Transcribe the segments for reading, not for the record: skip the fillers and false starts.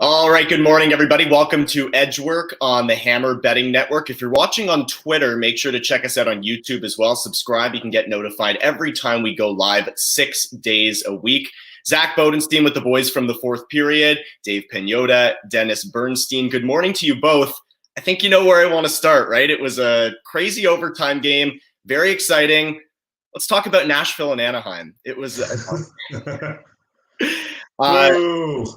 All right, good morning, everybody. Welcome to Edgework on the Hammer Betting Network. If you're watching on Twitter, make sure to check us out on YouTube as well. Subscribe. You can get notified every time we go live 6 days a week. Zack Bodenstein with the boys from the fourth period, Dave Pagnotta, Dennis Bernstein. Good morning to you both. I think you know where I want to start, right? It was a crazy overtime game, very exciting. Let's talk about Nashville and Anaheim. It was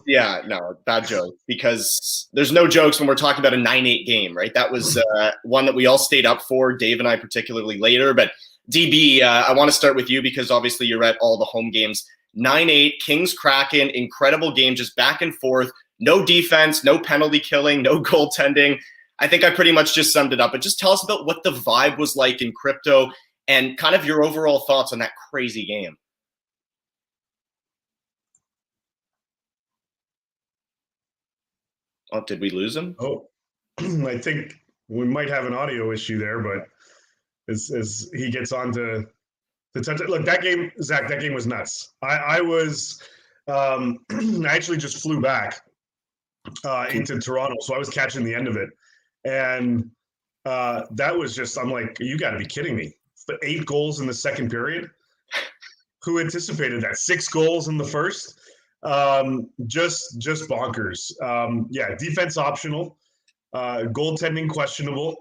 yeah, no, bad joke, because there's no jokes when we're talking about a 9-8 game, right? That was one that we all stayed up for, Dave and I particularly later. But DB, I want to start with you because obviously you're at all the home games. 9-8, Kings-Kraken, incredible game, just back and forth. No defense, no penalty killing, no goaltending. I think I pretty much just summed it up. But just tell us about what the vibe was like in crypto and kind of your overall thoughts on that crazy game. Oh, did we lose him? Oh, I think we might have an audio issue there, but as he gets on to the touch, look, that game, Zach, that game was nuts. I actually just flew back into Toronto, so I was catching the end of it, and that was just, I'm like, you got to be kidding me! But 8 goals in the second period. Who anticipated that? 6 goals in the first. Just bonkers. Yeah, defense optional, goaltending questionable.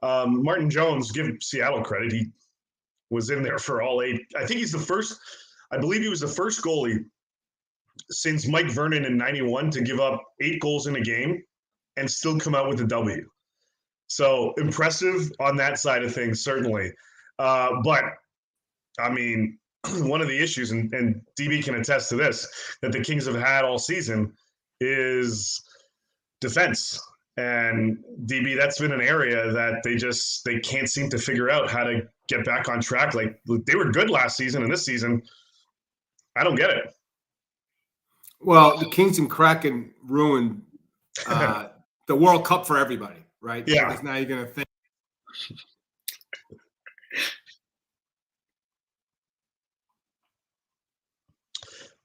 Martin Jones, give Seattle credit. He was in there for all 8. I think he's the first, I believe he was the first goalie since Mike Vernon in 91 to give up 8 goals in a game and still come out with a W. So impressive on that side of things, certainly. But I mean, one of the issues, and DB can attest to this, that the Kings have had all season is defense. And DB, that's been an area that they can't seem to figure out how to get back on track. Like, they were good last season, and this season, I don't get it. Well, the Kings and Kraken ruined the World Cup for everybody, right? Yeah. Because now you're going to think.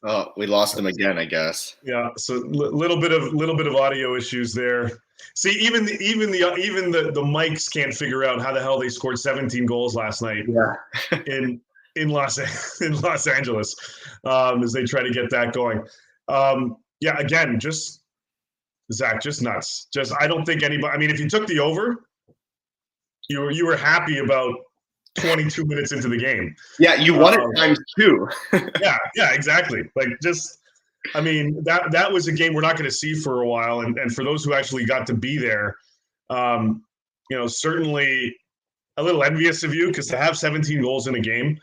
Oh, we lost him again, I guess. Yeah, so little bit of audio issues there. See, even the mics can't figure out how the hell they scored 17 goals last night. Yeah. in Los Angeles, as they try to get that going. Yeah, again, just Zach, just nuts. Just, I don't think anybody. I mean, if you took the over, you were happy about 22 minutes into the game. Yeah, you won it times 2. yeah, exactly. Like, just, I mean, that was a game we're not going to see for a while. And for those who actually got to be there, certainly a little envious of you, because to have 17 goals in a game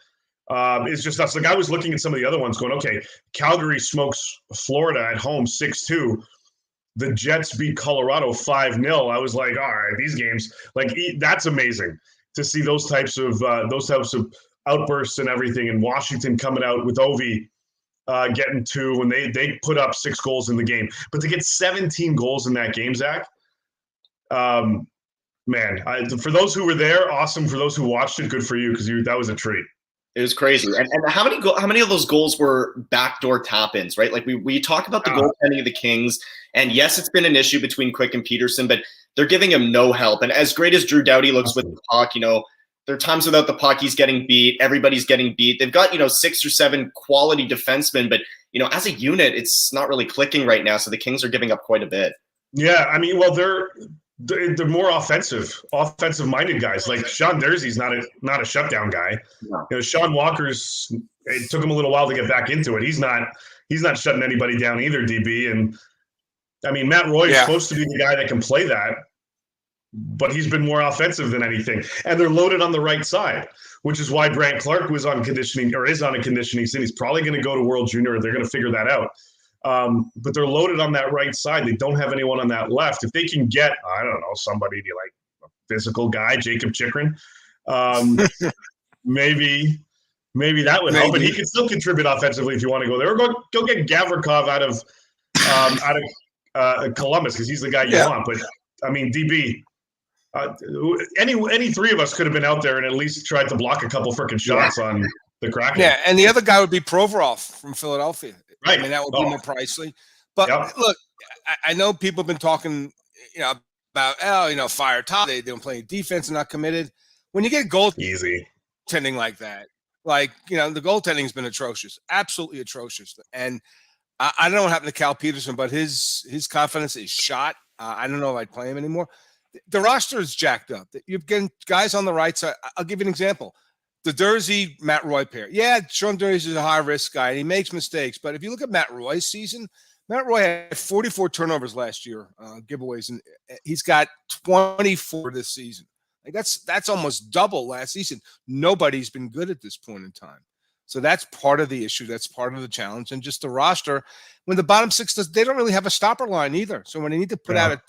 is just nuts. Like, I was looking at some of the other ones going, okay, Calgary smokes Florida at home 6-2. The Jets beat Colorado 5-0. I was like, all right, these games, like, that's amazing to see those types of outbursts and everything. And Washington coming out with Ovi getting 2 when they put up 6 goals in the game. But to get 17 goals in that game, Zach, man, for those who were there, awesome. For those who watched it, good for you, because that was a treat. It was crazy. And how many of those goals were backdoor tap-ins, right? Like, we talk about the goaltending of the Kings, and yes, it's been an issue between Quick and Peterson, but they're giving him no help. And as great as Drew Doughty looks with the puck, there are times without the puck, he's getting beat. Everybody's getting beat. They've got, 6 or 7 quality defensemen, but, as a unit, it's not really clicking right now. So the Kings are giving up quite a bit. Yeah, I mean, well, they're more offensive-minded guys. Like Sean Durzee's not a shutdown guy. No. Sean Walker's. It took him a little while to get back into it. He's not shutting anybody down either, DB. And I mean, Matt Roy is supposed to be the guy that can play that, but he's been more offensive than anything. And they're loaded on the right side, which is why Brant Clark is on a conditioning stint. He's probably going to go to World Junior. They're going to figure that out. But they're loaded on that right side. They don't have anyone on that left. If they can get, I don't know, somebody like a physical guy, Jacob Chikrin, maybe that would help. But he can still contribute offensively if you want to go there. Or go get Gavrikov out of Columbus because he's the guy you want. But I mean, DB. Any three of us could have been out there and at least tried to block a couple freaking shots on the Kraken. Yeah, and the other guy would be Provorov from Philadelphia. Right. I mean, that would be more pricey. But look, I know people have been talking, about, fire top. They don't play defense and not committed. When you get goaltending like that, the goaltending's been atrocious, absolutely atrocious. And I don't know what happened to Cal Peterson, but his confidence is shot. I don't know if I'd play him anymore. The roster is jacked up. You've got guys on the right side. I'll give you an example. The Durzi Matt Roy pair. Yeah, Sean Durzi is a high risk guy and he makes mistakes. But if you look at Matt Roy's season, Matt Roy had 44 turnovers last year, giveaways, and he's got 24 this season. That's almost double last season. Nobody's been good at this point in time. So that's part of the issue. That's part of the challenge. And just the roster, when the bottom six they don't really have a stopper line either. So when they need to put out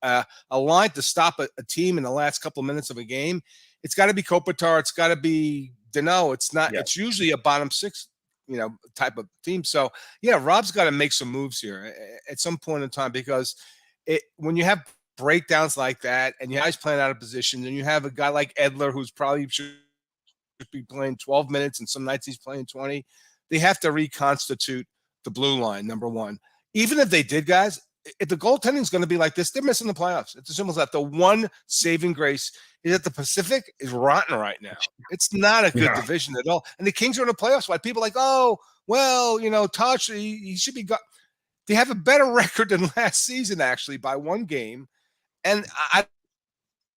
a line to stop a team in the last couple of minutes of a game, it's got to be Kopitar. It's got to be Danault. It's not. Yeah. It's usually a bottom six, type of team. So Rob's got to make some moves here at some point in time because when you have breakdowns like that and you guys playing out of position, and you have a guy like Edler who's probably should be playing 12 minutes and some nights he's playing 20, they have to reconstitute the blue line, number one. Even if they did, guys, if the goaltending is going to be like this, they're missing the playoffs. It's as simple as that. The one saving grace is that the Pacific is rotten right now. It's not a good division at all. And the Kings are in the playoffs. Why people are like, oh, well, Touch, he should be – they have a better record than last season, actually, by one game. And I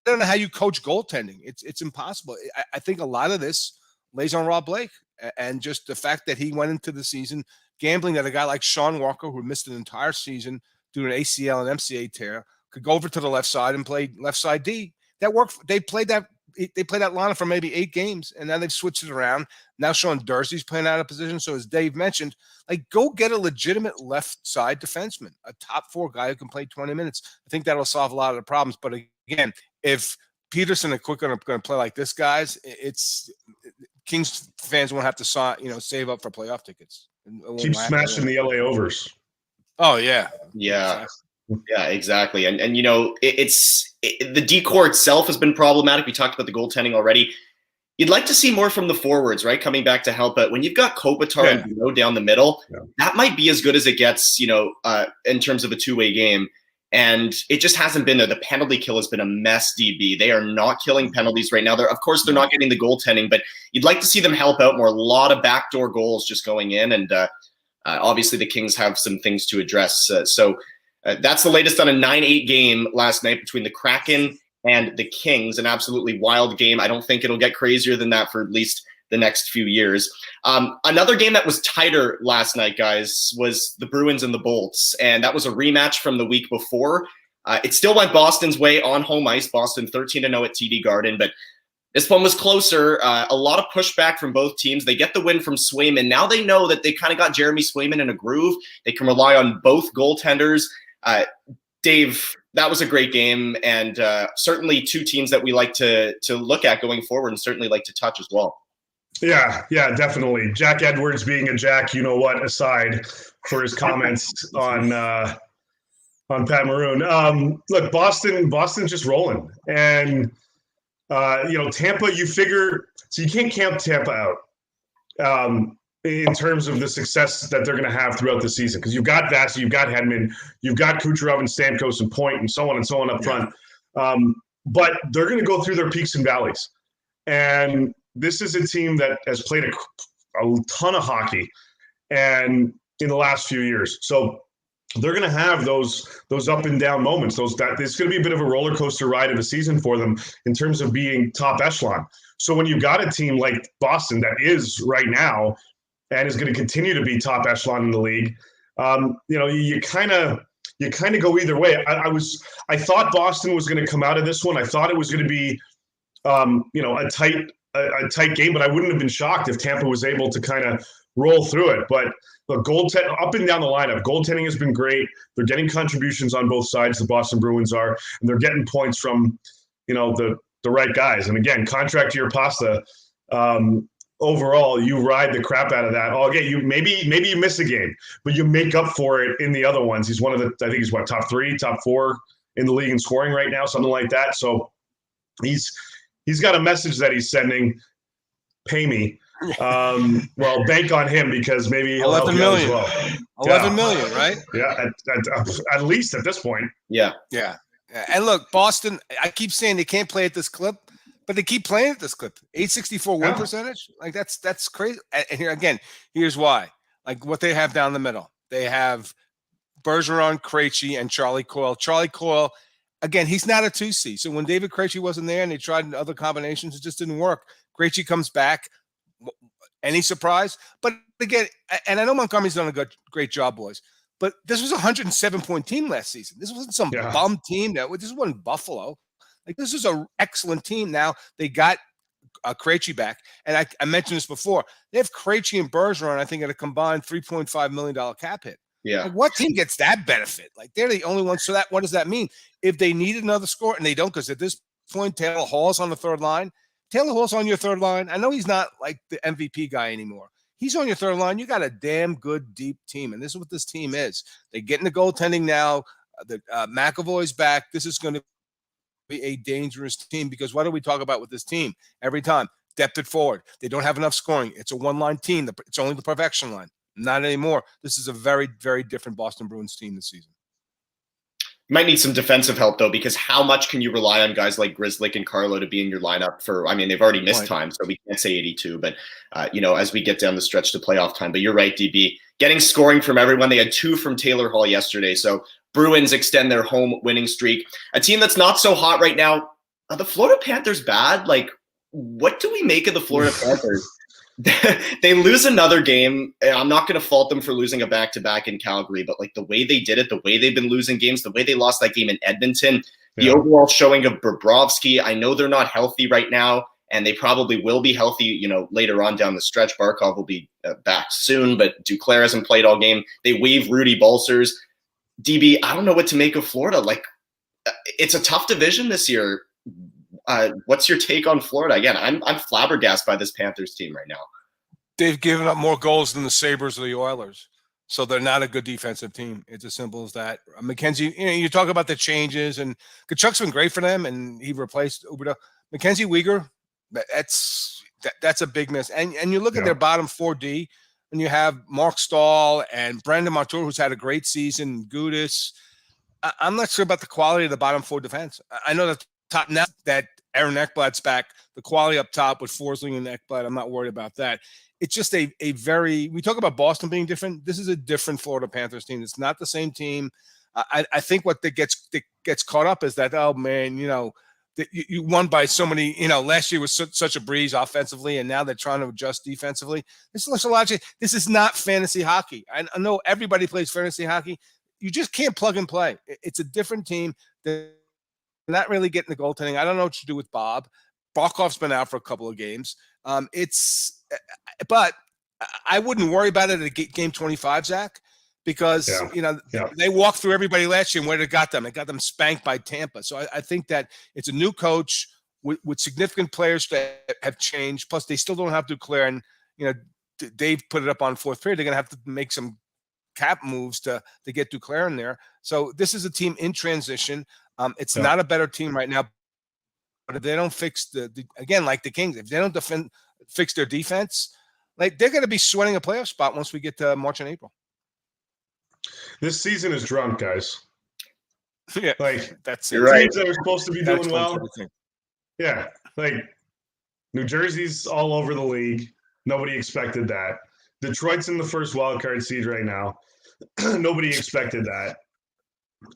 don't know how you coach goaltending. It's impossible. I think a lot of this lays on Rob Blake and just the fact that he went into the season gambling that a guy like Sean Walker, who missed an entire season due to an ACL and MCA tear, could go over to the left side and play left side D. That worked. They played that lineup for maybe 8 games, and now they've switched it around. Now Sean Durzee's playing out of position. So as Dave mentioned, go get a legitimate left side defenseman, a top 4 guy who can play 20 minutes. I think that'll solve a lot of the problems. But again, if Peterson and Quick are going to play like this, guys, it's Kings fans won't have to save up for playoff tickets. Keep smashing the LA overs. Oh yeah. Yeah, exactly. And it's the decor itself has been problematic. We talked about the goaltending already. You'd like to see more from the forwards, right? Coming back to help out. When you've got Kopitar and Danault down the middle, that might be as good as it gets, in terms of a two-way game. And it just hasn't been there. The penalty kill has been a mess, DB. They are not killing penalties right now. Of course, they're not getting the goaltending, but you'd like to see them help out more. A lot of backdoor goals just going in. And obviously the Kings have some things to address. So that's the latest on a 9-8 game last night between the Kraken and the Kings. An absolutely wild game. I don't think it'll get crazier than that for at least the next few years. Another game that was tighter last night, guys, was the Bruins and the Bolts. And that was a rematch from the week before. It still went Boston's way on home ice. Boston 13-0 at TD Garden. But this one was closer. A lot of pushback from both teams. They get the win from Swayman. Now they know that they kind of got Jeremy Swayman in a groove. They can rely on both goaltenders. Dave, that was a great game. And certainly 2 teams that we like to look at going forward and certainly like to touch as well. Yeah, definitely. Jack Edwards being a Jack, aside for his comments on Pat Maroon. Look, Boston's just rolling. And, Tampa, you figure – so you can't count Tampa out in terms of the success that they're going to have throughout the season because you've got Vasi, you've got Hedman, you've got Kucherov and Stamkos and Point and so on up front. But they're going to go through their peaks and valleys. And this is a team that has played a ton of hockey and in the last few years. So they're going to have those up and down moments. It's going to be a bit of a roller coaster ride of a season for them in terms of being top echelon. So when you've got a team like Boston that is right now and is going to continue to be top echelon in the league, you kind of go either way. I thought Boston was going to come out of this one. I thought it was going to be a tight game, but I wouldn't have been shocked if Tampa was able to kind of roll through it. But the goaltending up and down the lineup, goaltending has been great. They're getting contributions on both sides. The Boston Bruins are, and they're getting points from, the right guys. And again, contract year Pasta. Overall, you ride the crap out of that. Maybe you miss a game, but you make up for it in the other ones. He's one of the, I think he's top 3, top 4 in the league in scoring right now, something like that. So he's got a message that he's sending. Pay me. Bank on him because maybe he'll help you out as well. 11 million, right? Yeah, at least at this point. Yeah. And look, Boston, I keep saying they can't play at this clip, but they keep playing at this clip. 864 win percentage. Like that's crazy. And here again, here's why. Like what they have down the middle. They have Bergeron, Krejci, and Charlie Coyle. Charlie Coyle, again, he's not a 2C. So when David Krejci wasn't there and they tried other combinations, it just didn't work. Krejci comes back. Any surprise? But again, and I know Montgomery's done a great job, boys, but this was a 107-point team last season. This wasn't some bum team. This wasn't Buffalo. Like, this is an excellent team. Now they got Krejci back, and I mentioned this before. They have Krejci and Bergeron, I think, at a combined $3.5 million cap hit. Yeah. Like, what team gets that benefit? Like, they're the only ones. So what does that mean? If they need another score, and they don't, because at this point, Taylor Hall's on the third line. Taylor Hall's on your third line. I know he's not like the MVP guy anymore. He's on your third line. You got a damn good, deep team, and this is what this team is. They're getting the goaltending now. McAvoy's back. This is going to be a dangerous team because what do we talk about with this team every time? Depth at forward. They don't have enough scoring. It's a one-line team. It's only the perfection line. Not anymore. This is a very, very different Boston Bruins team this season. You might need some defensive help, though, because how much can you rely on guys like Grzelcyk and Carlo to be in your lineup for, they've already missed time, so we can't say 82, but, as we get down the stretch to playoff time. But you're right, DB. Getting scoring from everyone. They had 2 from Taylor Hall yesterday, so Bruins extend their home winning streak. A team that's not so hot right now, are the Florida Panthers bad? Like, what do we make of the Florida Panthers? They lose another game. I'm not going to fault them for losing a back-to-back in Calgary, but like the way they did it, the way they've been losing games, the way they lost that game in Edmonton, the overall showing of Bobrovsky. I know they're not healthy right now, and they probably will be healthy, later on down the stretch. Barkov will be back soon, but Duclair hasn't played all game. They waive Rudy Balcers. DB, I don't know what to make of Florida. Like, it's a tough division this year. What's your take on Florida? Again, I'm flabbergasted by this Panthers team right now. They've given up more goals than the Sabres or the Oilers, so they're not a good defensive team. It's as simple as that. McKenzie, you talk about the changes, and Kachuk's been great for them, and he replaced Huberdeau. Mackenzie Weegar, that's a big miss. And you look at their bottom 4D, and you have Mark Stahl and Brandon Montour, who's had a great season, Gudis. I'm not sure about the quality of the bottom 4 defense. I know that top now that Aaron Ekblad's back, the quality up top with Forsling and Ekblad, I'm not worried about that. It's just a very – we talk about Boston being different. This is a different Florida Panthers team. It's not the same team. I think what that gets caught up is that, oh, man, you won by so many – last year was such a breeze offensively, and now they're trying to adjust defensively. This is not fantasy hockey. I know everybody plays fantasy hockey. You just can't plug and play. It's a different team. They're not really getting the goaltending. I don't know what to do with Bob. Barkov's been out for a couple of games. But I wouldn't worry about it at game 25, Zach, because they walked through everybody last year, and where it got them? It got them spanked by Tampa. So I think that it's a new coach with significant players that have changed. Plus, they still don't have Duclair, and Dave put it up on fourth period. They're going to have to make some cap moves to get Duclair in there. So this is a team in transition. It's not a better team right now. But if they don't fix again, like the Kings, if they don't fix their defense, like they're going to be sweating a playoff spot once we get to March and April. This season is drunk, guys. Yeah, like that's teams that are supposed to be doing well. Yeah, like New Jersey's all over the league. Nobody expected that. Detroit's in the first wild card seed right now. Nobody expected that.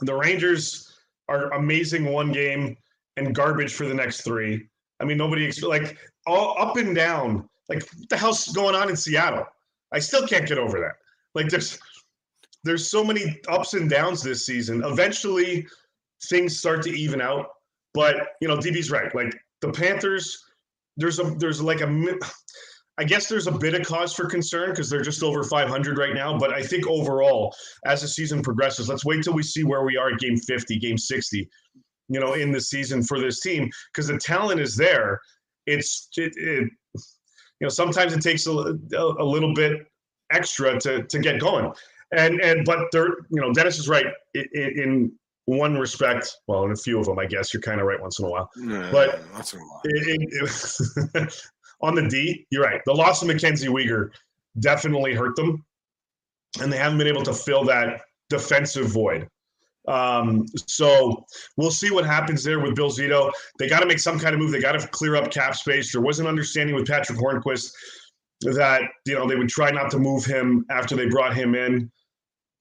The Rangers are amazing one game and garbage for the next 3. I mean, nobody like all up and down. Like, what the hell's going on in Seattle? I still can't get over that. Like, there's so many ups and downs this season. Eventually, things start to even out. But DB's right. Like the Panthers, there's I guess there's a bit of cause for concern because they're just over 500 right now. But I think overall, as the season progresses, let's wait till we see where we are at game 50, game 60, in the season for this team, because the talent is there. Sometimes it takes a little bit extra to get going. But Dennis is right in one respect. Well, in a few of them, I guess you're kind of right once in a while. But on the D, you're right. The loss of Mackenzie Weegar definitely hurt them, and they haven't been able to fill that defensive void. So we'll see what happens there with Bill Zito. They got to make some kind of move. They got to clear up cap space. There was an understanding with Patrick Hornquist that they would try not to move him after they brought him in.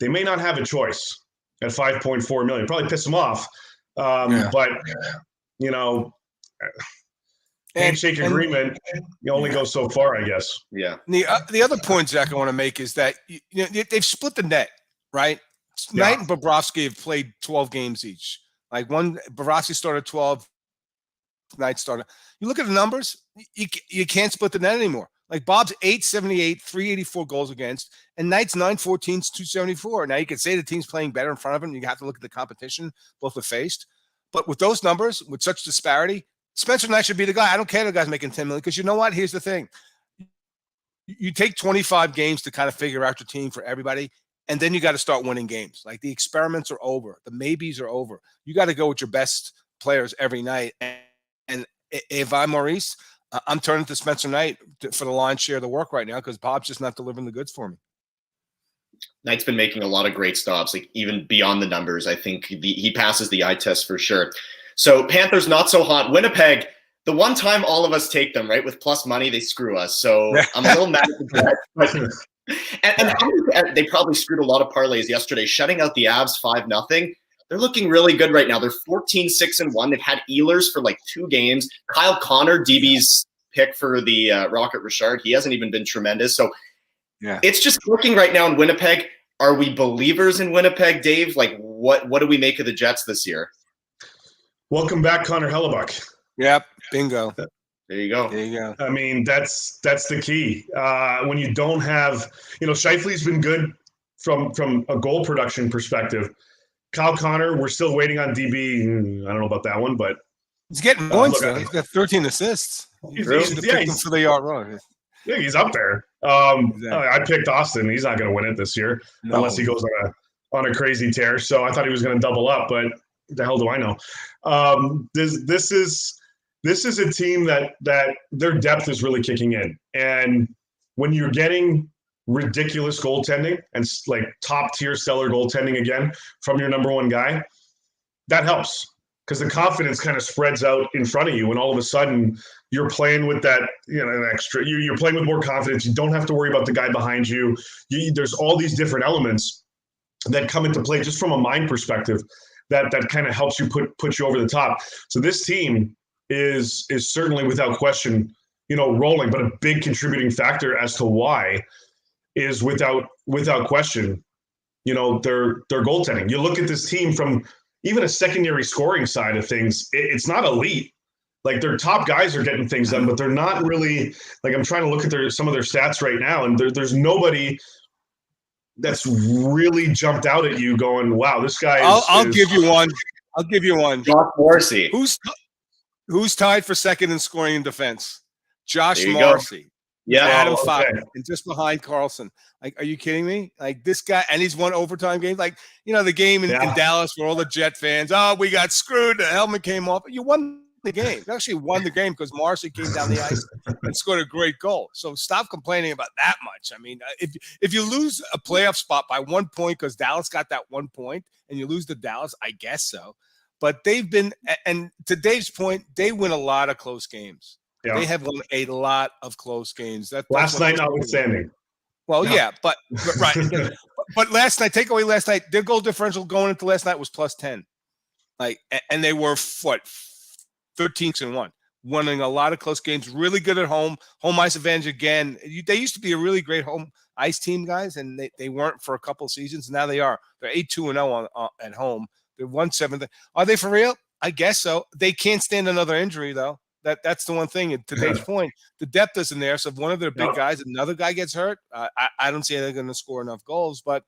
They may not have a choice at $5.4 million. Probably piss them off. But handshake agreement, you only go so far, I guess. Yeah. The other point, Zach, I want to make is that they've split the net, right? Yeah. Knight and Bobrovsky have played 12 games each. Like Bobrovsky started 12, Knight started. You look at the numbers, you can't split the net anymore. Like Bob's 878, 384 goals against, and Knight's 914, 274. Now you can say the team's playing better in front of him. You have to look at the competition both have faced. But with those numbers, with such disparity, Spencer Knight should be the guy. I don't care the guy's making $10 million, because you know what? Here's the thing. You take 25 games to kind of figure out your team for everybody, and then you got to start winning games. Like the experiments are over. The maybes are over. You got to go with your best players every night. And if I'm Maurice, I'm turning to Spencer Knight for the lion's share of the work right now, because Bob's just not delivering the goods for me. Knight's been making a lot of great stops, like even beyond the numbers. I think he passes the eye test for sure. So Panthers not so hot. Winnipeg, the one time all of us take them, right, with plus money, they screw us. So I'm a little mad at the and they probably screwed a lot of parlays yesterday, shutting out the Avs 5-0. They're looking really good right now. They're 14-6-1. They've had Ehlers for like 2 games. Kyle Connor, DB's pick for the Rocket Richard, he hasn't even been tremendous. So it's just clicking right now in Winnipeg. Are we believers in Winnipeg, Dave? Like, what do we make of the Jets this year? Welcome back, Connor Hellebuck. Yep, bingo. There you go. There you go. I mean, that's the key. When you don't have, Scheifele's been good from a goal production perspective. Kyle Connor, we're still waiting on DB. I don't know about that one, but he's getting points. He's got 13 assists. He's for the yard run. Yeah, he's up there. Exactly. I picked Austin. He's not going to win it this year unless he goes on a crazy tear. So I thought he was going to double up, but the hell do I know? This is a team that their depth is really kicking in, and when you're getting ridiculous goaltending and like top tier stellar goaltending again from your number one guy, that helps because the confidence kind of spreads out in front of you, and all of a sudden you're playing with that, an extra. You're playing with more confidence. You don't have to worry about the guy behind you. There's all these different elements that come into play just from a mind perspective that kind of helps you put you over the top. So this team is certainly without question, rolling, but a big contributing factor as to why is without question, their goaltending. You look at this team from even a secondary scoring side of things, it's not elite. Like their top guys are getting things done, but they're not really, like I'm trying to look at some of their stats right now, and there's nobody that's really jumped out at you going, wow, this guy is. I'll give you one. I'll give you one. Josh Morrissey. Who's tied for second in scoring in defense? Josh Morrissey. Yeah. Adam Fox, and just behind Carlson. Like, are you kidding me? Like this guy, and he's won overtime games. Like, the game in Dallas where all the Jet fans, we got screwed. The helmet came off. You won the game. You actually won the game because Morrissey came down the ice and scored a great goal. So stop complaining about that much. I mean, if you lose a playoff spot by 1 point because Dallas got that 1 point and you lose to Dallas, I guess so. But they've been, and to Dave's point, they win a lot of close games. Yeah. They have won a lot of close games. That's last night notwithstanding. Well, yeah, but right. But last night, take away last night, their goal differential going into last night was +10. Like, and they were 13-1, winning a lot of close games. Really good at home ice advantage again. They used to be a really great home ice team, guys, and they weren't for a couple of seasons. Now they are. They're 8-2-0 at home. They're 1-7. Are they for real? I guess so. They can't stand another injury though. That's the one thing. At today's point, the depth isn't there. So if one of their big guys, another guy gets hurt, I don't see they're going to score enough goals. But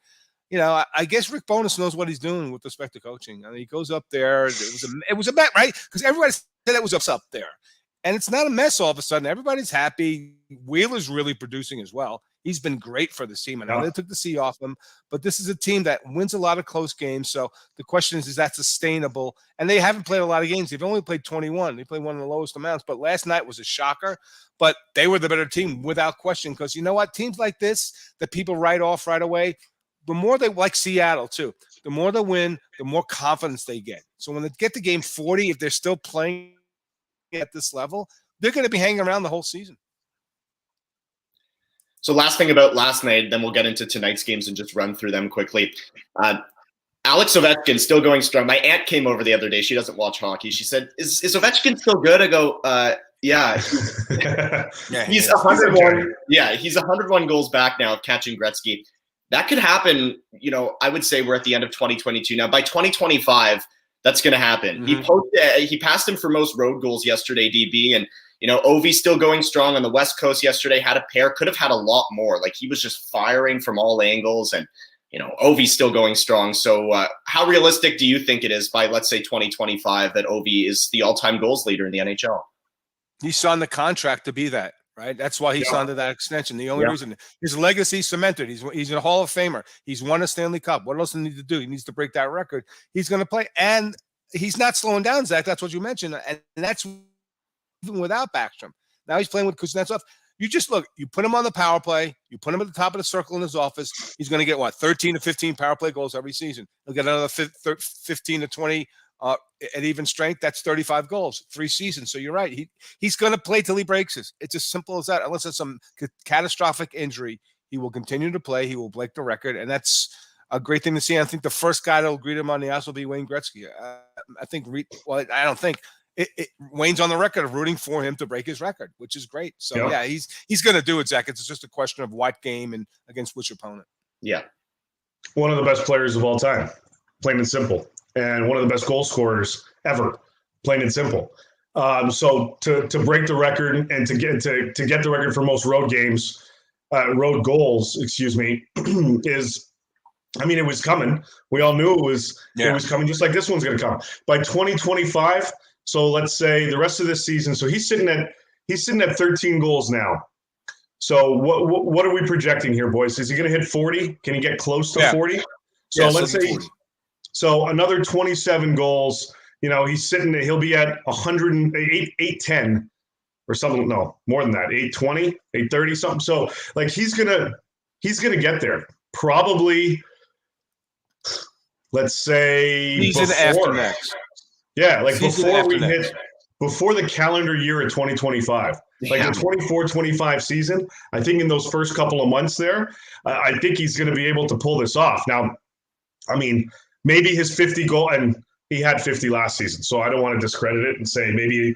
I guess Rick Bowness knows what he's doing with respect to coaching. I mean, he goes up there. It was a bet, right? Because everybody said it was up there, and it's not a mess all of a sudden. Everybody's happy. Wheeler's really producing as well. He's been great for this team. I know they took the C off him, but this is a team that wins a lot of close games. So the question is that sustainable? And they haven't played a lot of games. They've only played 21. They played one of the lowest amounts. But last night was a shocker. But they were the better team without question. Because you know what? Teams like this that people write off right away, the more they like Seattle too, the more they win, the more confidence they get. So when they get to game 40, if they're still playing at this level, they're going to be hanging around the whole season. So last thing about last night, then we'll get into tonight's games and just run through them quickly. Alex Ovechkin still going strong. My aunt came over the other day. She doesn't watch hockey. She said, is Ovechkin still good? I go, yeah. He's 101. Yeah, he's 101 goals back now of catching Gretzky. That could happen. I would say we're at the end of 2022 now. By 2025, that's going to happen. Mm-hmm. He passed him for most road goals yesterday, DB, and Ovi's still going strong on the West Coast yesterday, had a pair, could have had a lot more. Like, he was just firing from all angles, and, Ovi's still going strong. So how realistic do you think it is by, let's say, 2025 that Ovi is the all-time goals leader in the NHL? He signed the contract to be that, right? That's why he signed that extension. The only reason, his legacy cemented. He's a Hall of Famer. He's won a Stanley Cup. What else does he need to do? He needs to break that record. He's going to play, and he's not slowing down, Zach. That's what you mentioned, and that's even without Backstrom. Now he's playing with Kuznetsov. You just look, you put him on the power play, you put him at the top of the circle in his office, he's going to get 13 to 15 power play goals every season. He'll get another 15 to 20 at even strength. That's 35 goals, 3 seasons. So you're right. He's going to play till he breaks it. It's as simple as that. Unless it's some catastrophic injury, he will continue to play. He will break the record, and that's a great thing to see. I think the first guy that will greet him on the ice will be Wayne Gretzky. I don't think. Wayne's on the record of rooting for him to break his record, which is great. So he's going to do it, Zach. It's just a question of what game and against which opponent. Yeah, one of the best players of all time, plain and simple, and one of the best goal scorers ever, plain and simple. So to break the record and to get the record for most road goals, is. I mean, it was coming. We all knew it was coming, just like this one's going to come. By 2025, so let's say the rest of this season, so he's sitting at 13 goals now. So what are we projecting here, boys? Is he going to hit 40? Can he get close to 40? So let's say 40. So another 27 goals. He'll be at 810 or something. No, more than that. 820, 830, something. So like he's gonna get there. Probably. Let's say season after next. Yeah, like before the calendar year of 2025. Like the 24-25 season, I think in those first couple of months there, I think he's going to be able to pull this off. Now, I mean, maybe his 50 goal, and he had 50 last season, so I don't want to discredit it and say maybe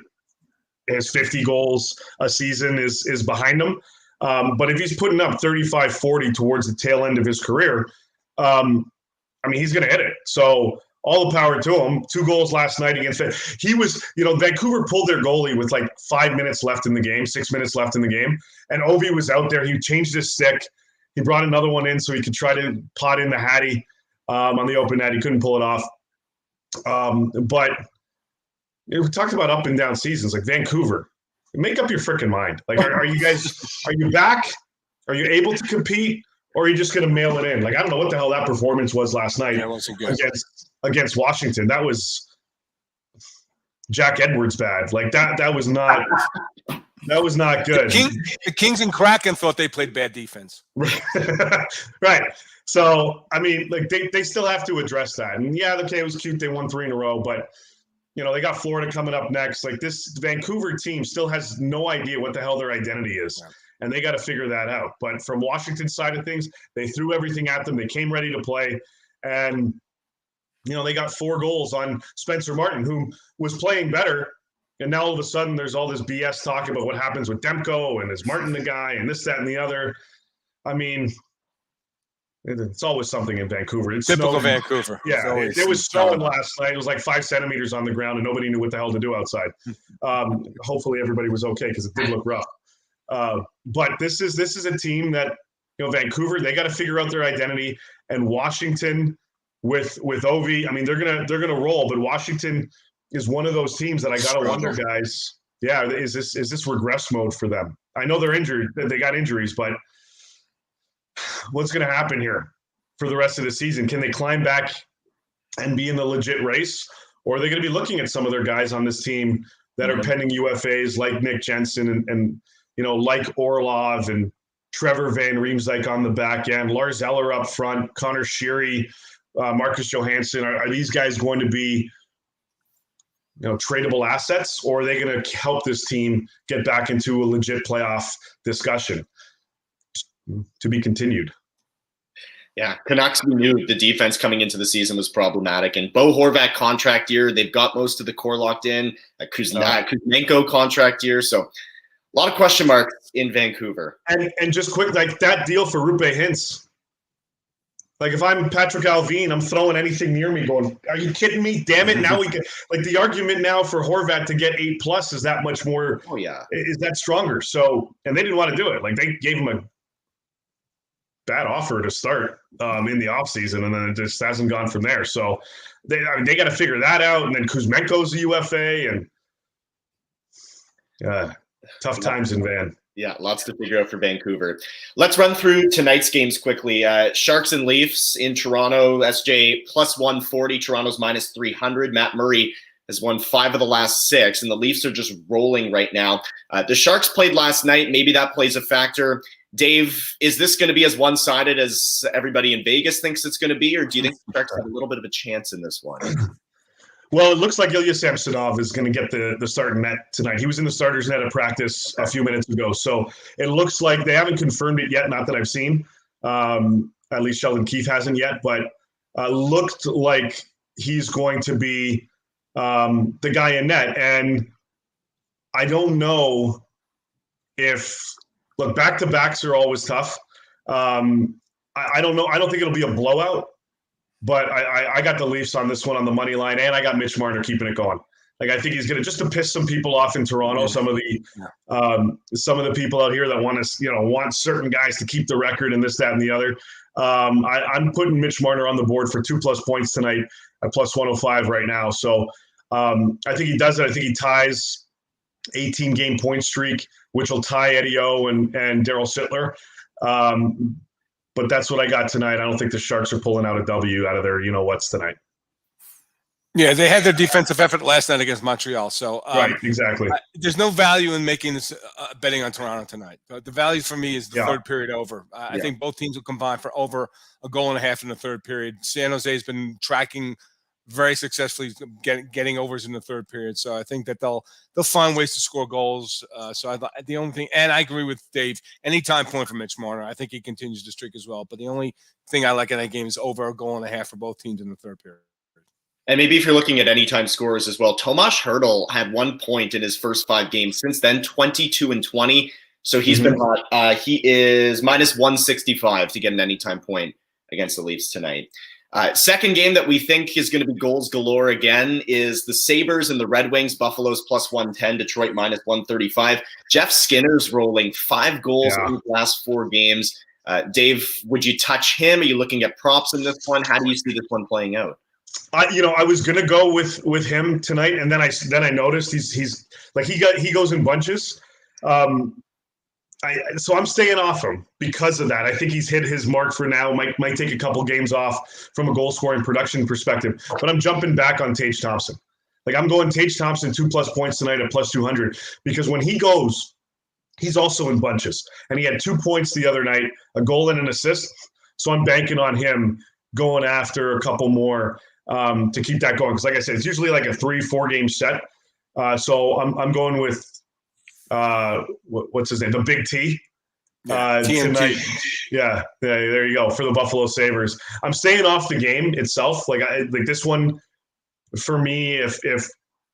his 50 goals a season is behind him. But if he's putting up 35, 40 towards the tail end of his career, I mean, he's going to hit it. So all the power to him. 2 goals last night against – he was – Vancouver pulled their goalie with like 5 minutes left in the game, 6 minutes left in the game. And Ovi was out there. He changed his stick. He brought another one in so he could try to pot in the Hattie on the open net. He couldn't pull it off. But we talked about up and down seasons. Like Vancouver, make up your freaking mind. Like, are you guys – are you back? Are you able to compete? Or are you just going to mail it in? Like, I don't know what the hell that performance was last night against Washington. That was Jack Edwards bad. Like that was not good. The Kings and Kraken thought they played bad defense. Right. So, I mean, like they still have to address that. And yeah, okay, it was cute. They won 3 in a row, but they got Florida coming up next. Like, this Vancouver team still has no idea what the hell their identity is. Yeah. And they got to figure that out. But from Washington's side of things, they threw everything at them. They came ready to play. And, they got 4 goals on Spencer Martin, who was playing better. And now all of a sudden there's all this BS talk about what happens with Demko and is Martin the guy and this, that, and the other. I mean, it's always something in Vancouver. It's typical Vancouver. Yeah, it was snowing last night. It was like 5 centimeters on the ground and nobody knew what the hell to do outside. Hopefully everybody was okay because it did look rough. But this is a team that, Vancouver, they got to figure out their identity. And Washington with Ovi, I mean, they're gonna roll. But Washington is one of those teams that I gotta wonder, guys. Yeah, is this regress mode for them? I know they're injured. They got injuries, but what's going to happen here for the rest of the season? Can they climb back and be in the legit race? Or are they going to be looking at some of their guys on this team that are pending UFAs like Nick Jensen and like Orlov and Trevor Van Riemsdyk on the back end, Lars Eller up front, Connor Sheary, Marcus Johansson? Are these guys going to be tradable assets, or are they going to help this team get back into a legit playoff discussion? To be continued. Yeah, Canucks, we knew the defense coming into the season was problematic. And Bo Horvat contract year, they've got most of the core locked in. Kuzmenko contract year. So a lot of question marks in Vancouver. And just quick, like that deal for Rupe Hintz. Like, if I'm Patrick Alvin, I'm throwing anything near me going, are you kidding me? Damn it. Now we get, like, the argument now for Horvat to get 8+ is that much more. Oh, yeah. Is that stronger? So, and they didn't want to do it. Like, they gave him a bad offer to start in the offseason, and then it just hasn't gone from there. So they got to figure that out. And then Kuzmenko's a UFA, and tough times in Van. Yeah, lots to figure out for Vancouver. Let's run through tonight's games quickly. Sharks and Leafs in Toronto. SJ plus 140. Toronto's minus 300. Matt Murray has won 5 of the last 6, and the Leafs are just rolling right now. The Sharks played last night. Maybe that plays a factor. Dave, is this going to be as one-sided as everybody in Vegas thinks it's going to be, or do you think the Sharks have a little bit of a chance in this one? Well, it looks like Ilya Samsonov is going to get the starting net tonight. He was in the starters net at practice a few minutes ago. So it looks like they haven't confirmed it yet, not that I've seen. At least Sheldon Keefe hasn't yet, but looked like he's going to be the guy in net. And I don't know if – look, back-to-backs are always tough. I don't know. I don't think it'll be a blowout. But I got the Leafs on this one on the money line, and I got Mitch Marner keeping it going. Like, I think he's going to just to piss some people off in Toronto. Some of the people out here that want certain guys to keep the record and this, that, and the other. I'm putting Mitch Marner on the board for 2+ points tonight at plus 105 right now. So I think he does it. I think he ties 18-game point streak, which will tie Eddie O and Daryl Sittler. But that's what I got tonight. I don't think the Sharks are pulling out a W out of their what's tonight. Yeah, they had their defensive effort last night against Montreal. So right, exactly. There's no value in making this betting on Toronto tonight. But the value for me is the third period over. I think both teams will combine for over a goal and a half in the third period. San Jose has been tracking very successfully getting overs in the third period. So I think that they'll find ways to score goals. The only thing, and I agree with Dave, anytime point for Mitch Marner. I think he continues to streak as well. But the only thing I like in that game is over a goal and a half for both teams in the third period. And maybe if you're looking at anytime scores as well, Tomas Hertl had 1 point in his first 5 games. Since then, 22-20. So he's been hot. He is minus 165 to get an anytime point against the Leafs tonight. Second game that we think is going to be goals galore again is the Sabres and the Red Wings. Buffalo's plus 110, Detroit minus 135. Jeff Skinner's rolling 5 goals in the last 4 games. Dave, would you touch him? Are you looking at props in this one? How do you see this one playing out? I was gonna go with him tonight, and then I noticed he's like he goes in bunches. So I'm staying off him because of that. I think he's hit his mark for now. Might take a couple games off from a goal scoring production perspective. But I'm jumping back on Tage Thompson. Like, I'm going Tage Thompson 2+ points tonight at plus 200 because when he goes, he's also in bunches. And he had 2 points the other night, a goal and an assist. So I'm banking on him going after a couple more. to keep that going. Because like I said, it's usually like a 3-4 game set. So I'm going with what's his name? The Big T. Tonight. Yeah, there you go for the Buffalo Sabres. I'm staying off the game itself. Like this one for me, if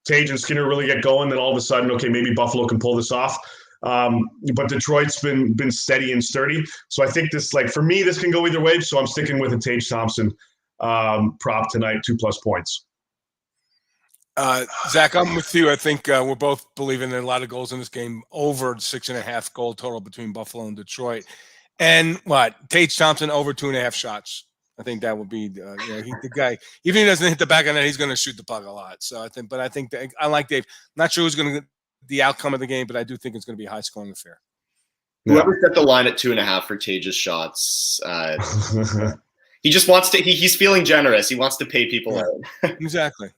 Tage and Skinner really get going, then all of a sudden, okay, maybe Buffalo can pull this off. But Detroit's been steady and sturdy. So I think this, like for me, this can go either way. So I'm sticking with a Tage Thompson prop tonight, 2+ points. Zach, I'm with you. I think we're both believing in a lot of goals in this game, over 6.5 goal total between Buffalo and Detroit. And Tage Thompson over 2.5 shots. I think that would be the guy. Even if he doesn't hit the back of the net, he's going to shoot the puck a lot. So I think that, I like Dave. Not sure who's going to get the outcome of the game, but I do think it's going to be a high-scoring affair. Whoever set the line at 2.5 for Tage's shots, he just wants to. He's feeling generous. He wants to pay people out. Exactly.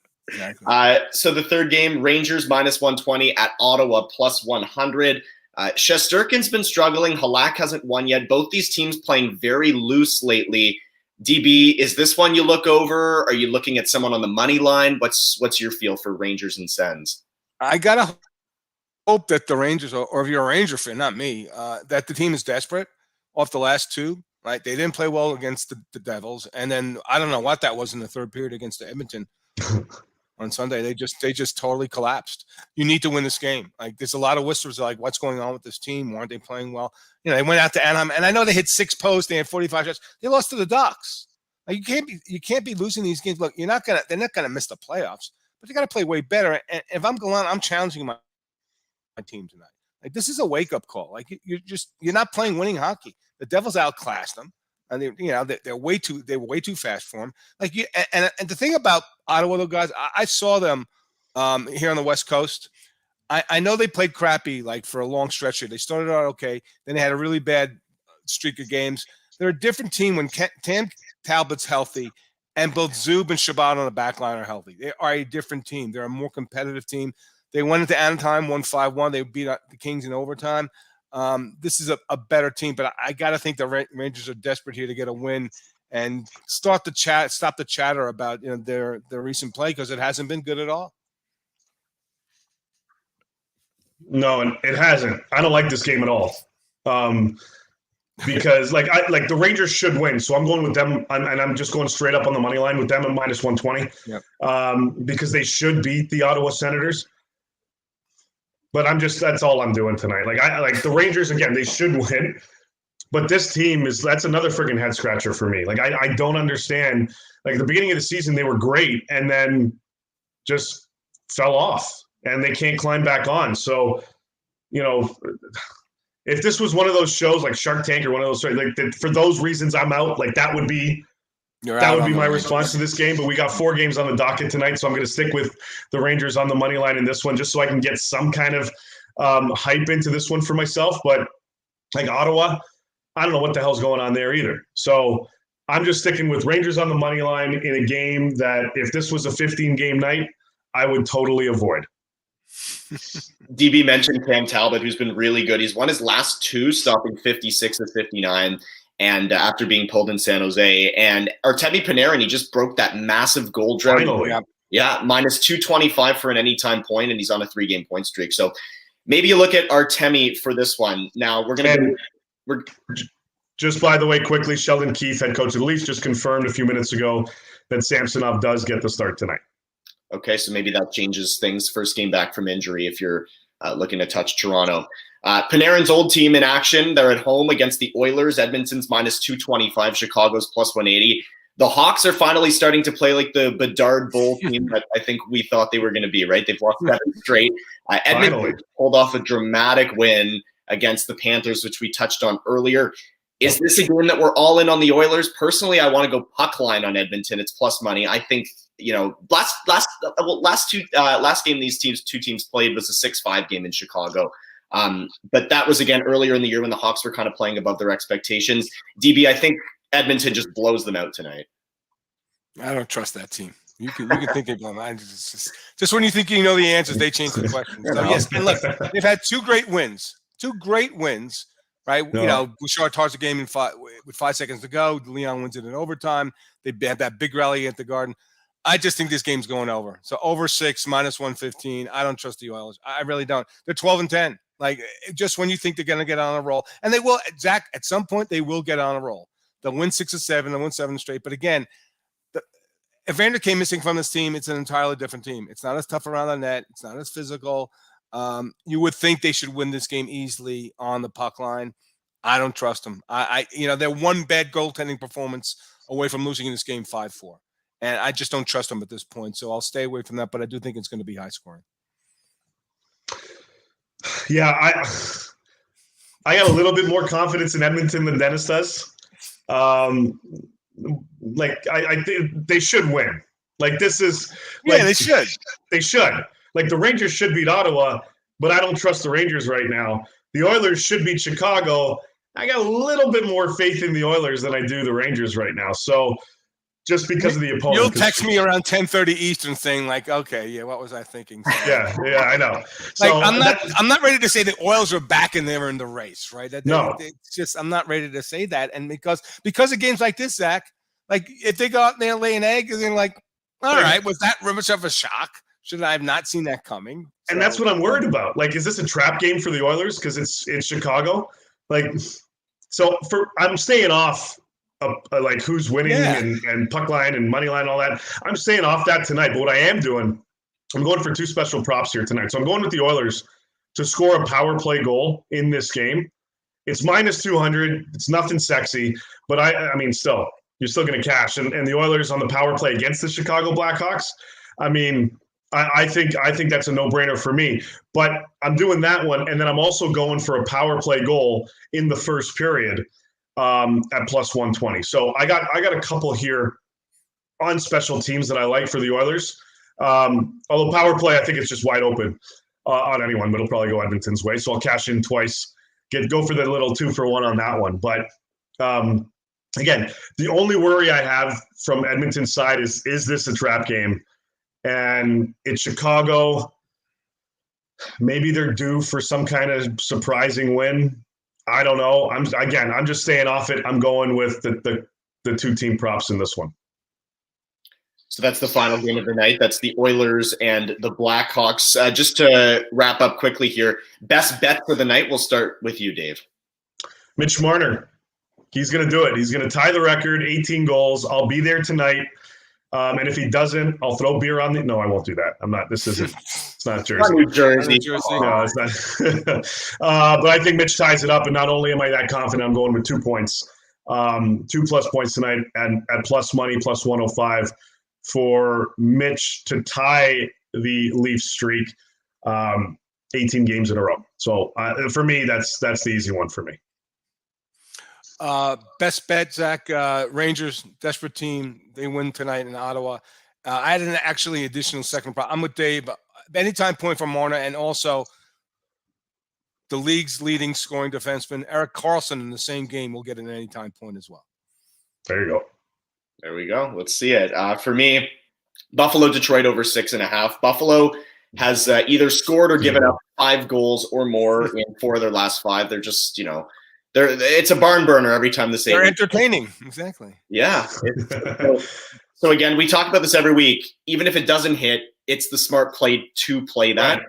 So the third game, Rangers -120 at Ottawa +100. Shesterkin's been struggling. Halak hasn't won yet. Both these teams playing very loose lately. DB, is this one you look over? Are you looking at someone on the money line? What's your feel for Rangers and Sens? I gotta hope that the Rangers, or if you're a Ranger fan, not me, that the team is desperate off the last two. Right, they didn't play well against the Devils, and then I don't know what that was in the third period against the Edmonton. On Sunday, they just totally collapsed. You need to win this game. Like, there's a lot of whispers like, what's going on with this team? Why aren't they playing well? They went out to Anaheim, and I know they hit 6 posts. They had 45 shots. They lost to the Ducks. Like, you can't be losing these games. Look, they're not gonna miss the playoffs, but they got to play way better. And if I'm going on, I'm challenging my team tonight. Like, this is a wake up call. Like, you're not playing winning hockey. The Devils outclassed them. And they're way too fast for him. Like, and the thing about Ottawa, though, guys, I saw them here on the West Coast. I know they played crappy like for a long stretch here. They started out okay, then they had a really bad streak of games. They're a different team when Tam Talbot's healthy, and both Zub and Shabbat on the back line are healthy. They are a different team. They're a more competitive team. They went into Anaheim, won 5-1. They beat the Kings in overtime. This is a better team, but I got to think the Rangers are desperate here to get a win and stop the chatter about their recent play, because it hasn't been good at all. No, and it hasn't. I don't like this game at all. Because the Rangers should win, so I'm going with them, and I'm just going straight up on the money line with them at -120. Yep. Because they should beat the Ottawa Senators. But that's all I'm doing tonight. Like the Rangers, again, they should win. But this team that's another friggin' head scratcher for me. Like, I don't understand. Like, at the beginning of the season, they were great and then just fell off and they can't climb back on. So, if this was one of those shows like Shark Tank or one of those, for those reasons, I'm out. Like, that would be my response to this game. But we got 4 games on the docket tonight, so I'm going to stick with the Rangers on the money line in this one, just so I can get some kind of hype into this one for myself. But like Ottawa, I don't know what the hell's going on there either. So I'm just sticking with Rangers on the money line in a game that, if this was a 15-game night, I would totally avoid. DB mentioned Cam Talbot, who's been really good. He's won his last 2, stopping 56 of 59. And after being pulled in San Jose, and Artemi Panarin, he just broke that massive goal drought. Finally. Yeah, -225 for an anytime point, and he's on a 3-game point streak. So maybe you look at Artemi for this one. Now we're just, by the way, quickly, Sheldon Keefe, head coach of the Leafs, just confirmed a few minutes ago that Samsonov does get the start tonight. Okay, so maybe that changes things. First game back from injury if you're looking to touch Toronto. Panarin's old team in action. They're at home against the Oilers. Edmonton's -225. Chicago's +180. The Hawks are finally starting to play like the Bedard Bowl team that I think we thought they were going to be, right? They've lost 7 straight. Edmonton pulled off a dramatic win against the Panthers, which we touched on earlier. Is this a game that we're all in on the Oilers? Personally, I want to go puck line on Edmonton. It's plus money. I think, last game these two teams played was a 6-5 game in Chicago. But that was, again, earlier in the year when the Hawks were kind of playing above their expectations. DB, I think Edmonton just blows them out tonight. I don't trust that team. You can think of them. Just when you think you know the answers, they change the questions. So yes, and look, they've had 2 great wins. 2 great wins, right? No. Bouchard starts the game with 5 seconds to go. Leon wins it in overtime. They had that big rally at the Garden. I just think this game's going over. So over 6, minus 115. I don't trust the Oilers. I really don't. They're 12-10. Like, just when you think they're going to get on a roll. And they will, Zach, at some point, they will get on a roll. They'll win 6 or 7. They'll win 7 straight. But again, if Vander came missing from this team, it's an entirely different team. It's not as tough around the net. It's not as physical. You would think they should win this game easily on the puck line. I don't trust them. They're one bad goaltending performance away from losing in this game 5-4. And I just don't trust them at this point. So I'll stay away from that, but I do think it's going to be high scoring. Yeah, I got a little bit more confidence in Edmonton than Dennis does. I think they should win. Like, this is they should. They should. Like, the Rangers should beat Ottawa, but I don't trust the Rangers right now. The Oilers should beat Chicago. I got a little bit more faith in the Oilers than I do the Rangers right now. So just because of the opponent. You'll text me around 10:30 Eastern saying, like, okay, yeah, what was I thinking? So, yeah, I know. So, I'm not ready to say the Oilers are back and they're in the race, right? It's just, I'm not ready to say that. And because of games like this, Zach, like, if they go out there and lay an egg, and they're like, all right, was that much of a shock? Should I have not seen that coming? And that's what I'm worried about. Like, is this a trap game for the Oilers? Because it's in Chicago. Like, so I'm staying off like who's winning and puck line and money line and all that. I'm staying off that tonight. But what I am doing, I'm going for 2 special props here tonight. So I'm going with the Oilers to score a power play goal in this game. It's minus 200. It's nothing sexy, but I mean, still, you're still going to cash. And the Oilers on the power play against the Chicago Blackhawks, I mean, I think that's a no-brainer for me. But I'm doing that one, and then I'm also going for a power play goal in the first period at plus 120. So I got a couple here on special teams that I like for the Oilers. Although power play, I think it's just wide open on anyone, but it'll probably go Edmonton's way. So I'll cash in twice, go for the little 2-for-1 on that one. But again, the only worry I have from Edmonton's side is this a trap game? And it's Chicago. Maybe they're due for some kind of surprising win. I don't know. I'm just staying off it. I'm going with the 2-team props in this one. So that's the final game of the night. That's the Oilers and the Blackhawks. Just to wrap up quickly here, best bet for the night. We'll start with you, Dave. Mitch Marner. He's going to do it. He's going to tie the record, 18 goals. I'll be there tonight. And if he doesn't, I'll throw beer on the. No, I won't do that. I'm not. This isn't. It's not Jersey. New Jersey. No, it's not. But I think Mitch ties it up, and not only am I that confident, I'm going with 2 points, 2+ points tonight, and at plus money, plus 105 for Mitch to tie the Leafs streak, 18 games in a row. So for me, that's the easy one for me. Best bet, Zach. Rangers, desperate team. They win tonight in Ottawa. I had an actually additional second prop. I'm with Dave. Anytime point for Marner, and also the league's leading scoring defenseman, Erik Karlsson, in the same game will get an anytime point as well. There you go. There we go. Let's see it. For me, Buffalo, Detroit over 6.5. Buffalo has either scored or given up 5 goals or more in 4 of their last 5. They're just, it's a barn burner every time the same. They're entertaining. Exactly. Yeah. So again, we talk about this every week. Even if it doesn't hit, it's the smart play to play that.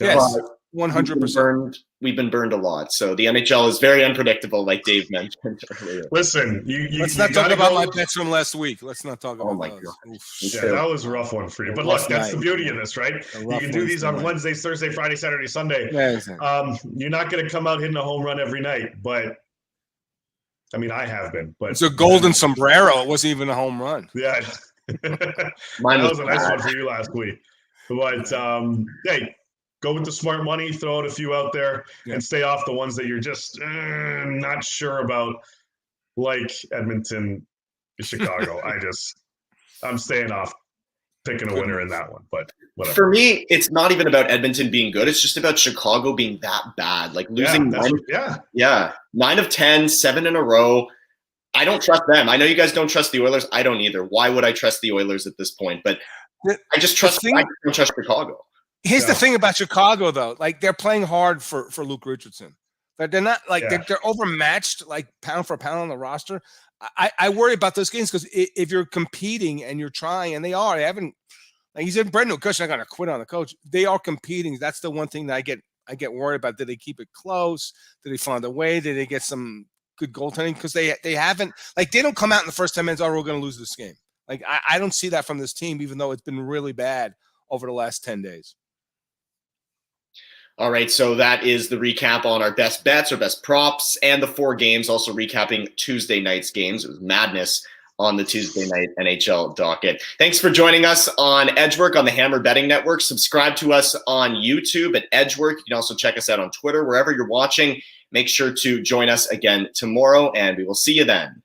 Yes, 100%. We've been burned a lot. So the NHL is very unpredictable, like Dave mentioned earlier. Listen, let's not talk about my bets from last week. Let's not talk about my those. God. Yeah, that was a rough one for you. But look, that's the beauty of this, right? You can do these on Wednesdays, Thursday, Friday, Saturday, Sunday. Yeah, exactly. You're not going to come out hitting a home run every night, but I mean, I have been. But it's a golden sombrero. It wasn't even a home run. Yeah. That was a nice one for you last week. But hey, go with the smart money, throw out a few out there, and stay off the ones that you're just not sure about, like Edmonton, Chicago. I'm staying off picking a winner in that one, but whatever. For me, it's not even about Edmonton being good. It's just about Chicago being that bad. Like losing 9 of 10, 7 in a row. I don't trust them. I know you guys don't trust the Oilers. I don't either. Why would I trust the Oilers at this point? But I don't trust Chicago. Here's the thing about Chicago, though. Like, they're playing hard for Luke Richardson. They're not like they're overmatched, like pound for pound on the roster. I worry about those games because if you're competing and you're trying, and they haven't, like you said, Brendan, coach, I'm not going to quit on the coach. They are competing. That's the one thing that I get worried about. Did they keep it close? Did they find a way? Did they get some good goaltending? Because they haven't, like, they don't come out in the first 10 minutes, oh, we're going to lose this game. Like, I don't see that from this team, even though it's been really bad over the last 10 days. All right, so that is the recap on our best bets, our best props, and the 4 games, also recapping Tuesday night's games. It was madness on the Tuesday night NHL docket. Thanks for joining us on Edgework on the Hammer Betting Network. Subscribe to us on YouTube at Edgework. You can also check us out on Twitter, wherever you're watching. Make sure to join us again tomorrow, and we will see you then.